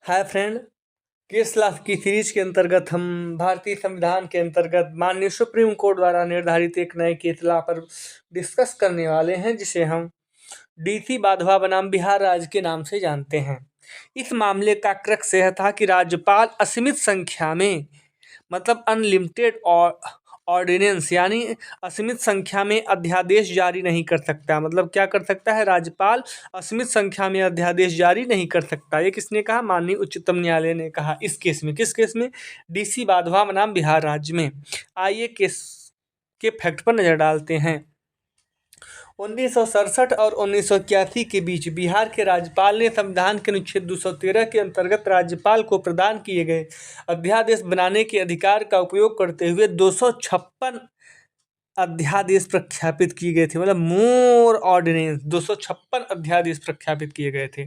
Hi friend. Case law की series के अंतर्गत हम भारतीय संविधान के अंतर्गत माननीय सुप्रीम कोर्ट द्वारा निर्धारित एक नए केस लॉ पर डिस्कस करने वाले हैं, जिसे हम डीसी वाधवा बनाम बिहार राज्य के नाम से जानते हैं। इस मामले का क्रक्स यह था कि राज्यपाल असीमित संख्या में मतलब अनलिमिटेड ऑर्डिनेंस यानी असीमित संख्या में अध्यादेश जारी नहीं कर सकता। मतलब क्या कर सकता है? राज्यपाल असीमित संख्या में अध्यादेश जारी नहीं कर सकता। ये किसने कहा? माननीय उच्चतम न्यायालय ने कहा। इस केस में, किस केस में? डीसी वाधवा बनाम बिहार राज्य में। आइए केस के फैक्ट पर नजर डालते हैं। 1967 और 1981 के बीच बिहार के राज्यपाल ने संविधान के अनुच्छेद 213 के अंतर्गत राज्यपाल को प्रदान किए गए अध्यादेश बनाने के अधिकार का उपयोग करते हुए 256 अध्यादेश प्रख्यापित किए गए थे। मतलब मोर ऑर्डिनेंस 256 अध्यादेश प्रख्यापित किए गए थे।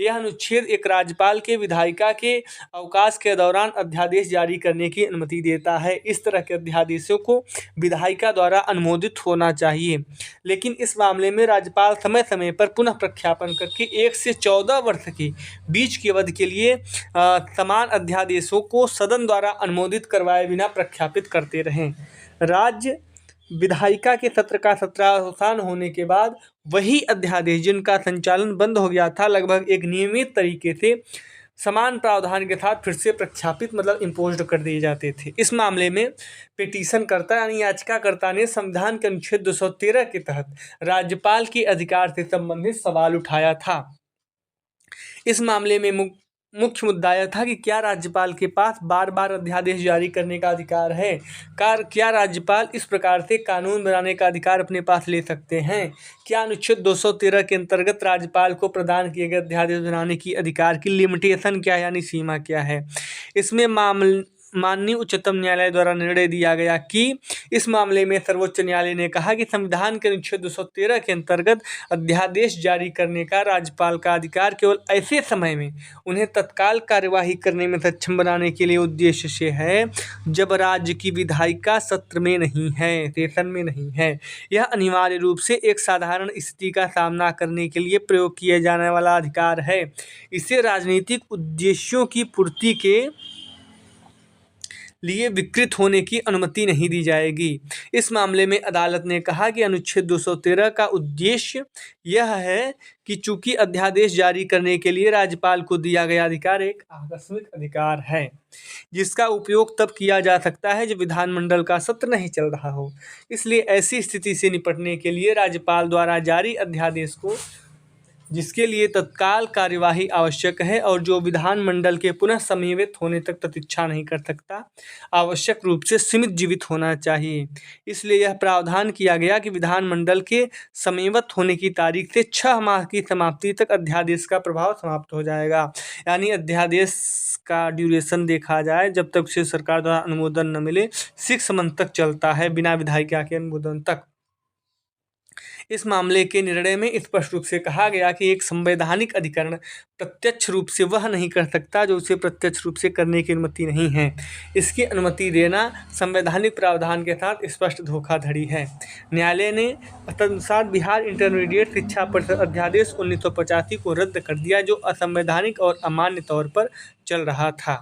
यह अनुच्छेद एक राज्यपाल के विधायिका के अवकाश के दौरान अध्यादेश जारी करने की अनुमति देता है। इस तरह के अध्यादेशों को विधायिका द्वारा अनुमोदित होना चाहिए, लेकिन इस मामले में राज्यपाल समय समय पर पुनः प्रख्यापन करके 1 से 14 वर्ष के बीच की अवधि के लिए समान अध्यादेशों को सदन द्वारा अनुमोदित करवाए बिना प्रख्यापित करते रहें। राज्य विधायिका के सत्र का सत्रावसान होने के बाद वही अध्यादेश जिनका संचालन बंद हो गया था, लगभग एक नियमित तरीके से समान प्रावधान के साथ फिर से प्रख्यापित मतलब इम्पोज्ड कर दिए जाते थे। इस मामले में पिटीशनकर्ता यानी याचिकाकर्ता ने संविधान के अनुच्छेद 213 के तहत राज्यपाल के अधिकार से संबंधित सवाल उठाया था। इस मामले में मुख्य मुद्दा यह था कि क्या राज्यपाल के पास बार बार अध्यादेश जारी करने का अधिकार है? क्या राज्यपाल इस प्रकार से कानून बनाने का अधिकार अपने पास ले सकते हैं? क्या अनुच्छेद 213 के अंतर्गत राज्यपाल को प्रदान किए गए अध्यादेश बनाने की अधिकार की लिमिटेशन क्या है यानी सीमा क्या है? इसमें माननीय उच्चतम न्यायालय द्वारा निर्णय दिया गया कि इस मामले में सर्वोच्च न्यायालय ने कहा कि संविधान के अनुच्छेद 213 के अंतर्गत अध्यादेश जारी करने का राज्यपाल का अधिकार केवल ऐसे समय में उन्हें तत्काल कार्यवाही करने में सक्षम बनाने के लिए उद्देश्य से है जब राज्य की विधायिका सत्र में नहीं है, सेशन में नहीं है। यह अनिवार्य रूप से एक साधारण स्थिति का सामना करने के लिए प्रयोग किया जाने वाला अधिकार है। इसे राजनीतिक उद्देश्यों की पूर्ति के लिए विकृत होने की अनुमति नहीं दी जाएगी। इस मामले में अदालत ने कहा कि अनुच्छेद 213 का उद्देश्य यह है कि चूंकि अध्यादेश जारी करने के लिए राज्यपाल को दिया गया अधिकार एक आकस्मिक अधिकार है, जिसका उपयोग तब किया जा सकता है जब विधानमंडल का सत्र नहीं चल रहा हो। इसलिए ऐसी स्थिति से निपटने के लिए राज्यपाल द्वारा जारी अध्यादेश को, जिसके लिए तत्काल कार्यवाही आवश्यक है और जो विधानमंडल के पुनः समन्वित होने तक प्रतीक्षा नहीं कर सकता, आवश्यक रूप से सीमित जीवित होना चाहिए। इसलिए यह प्रावधान किया गया कि विधानमंडल के समन्वित होने की तारीख से 6 माह की समाप्ति तक अध्यादेश का प्रभाव समाप्त हो जाएगा। यानी अध्यादेश का ड्यूरेशन देखा जाए जब तक से सरकार द्वारा अनुमोदन न मिले 6 मंथ तक चलता है, बिना विधायिका के अनुमोदन तक। इस मामले के निर्णय में स्पष्ट रूप से कहा गया कि एक संवैधानिक अधिकरण प्रत्यक्ष रूप से वह नहीं कर सकता जो उसे प्रत्यक्ष रूप से करने की अनुमति नहीं है। इसकी अनुमति देना संवैधानिक प्रावधान के साथ स्पष्ट धोखाधड़ी है। न्यायालय ने तदनुसार बिहार इंटरमीडिएट शिक्षा परिषद अध्यादेश 1985 को रद्द कर दिया, जो असंवैधानिक और अमान्य तौर पर चल रहा था।